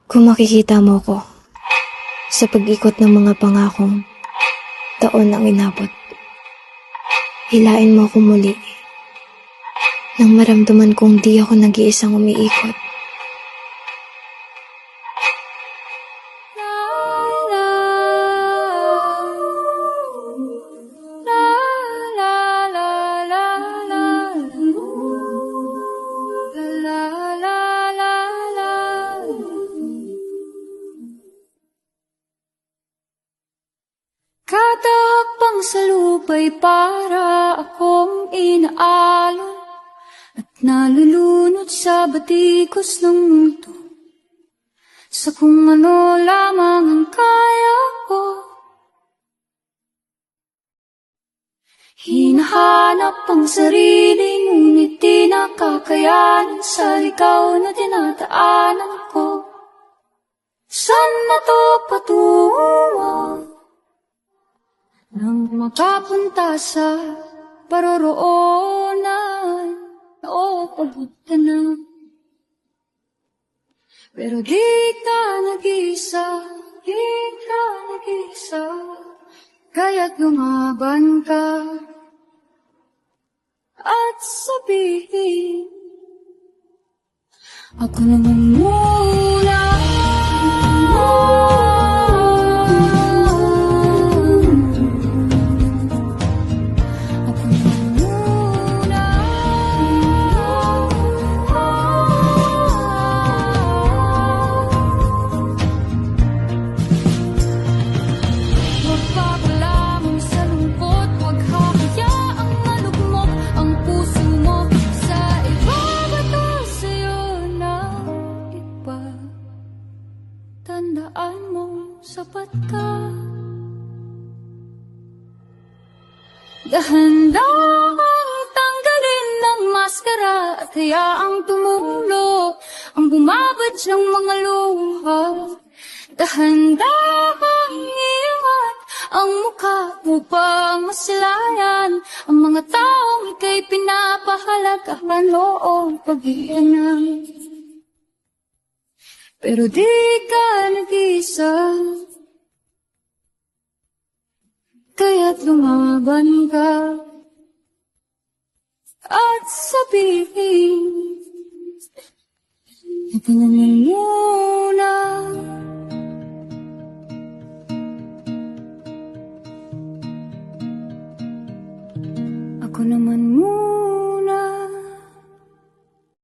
Kung makikita mo ko sa pag-ikot ng mga pangakong taon ang inabot, hilain mo ako muli nang maramdaman kong di ako nag-iisang umiikot. Kada hakbang sa lupa'y para akong inaalon at nalulunod sa batikos ng mundo, sa kung ano lamang ang kaya ko. Hinahanap ang sarili, ngunit di nakakayanan sa ligaw na dinadaanan ko. Saan na to patungo? Nang makapunta sa paroroonan na abot ka na. Pero di ka nag-isa, di ka nag-isa, kaya't lumaban ka at sabihin, ako naman muna. Tandaan mo, sapat ka. Dahan-dahang tanggalin ng maskara at hayaang tumulo ang bumabad ng mga luha. Dahan-dahang iangat ang mukha upang masilayan ang mga taong ika'y pinapahalagahan noong pag-iinang. Pero di ka nag-isa, kaya't lumaban ka at sabihin, ito naman mo.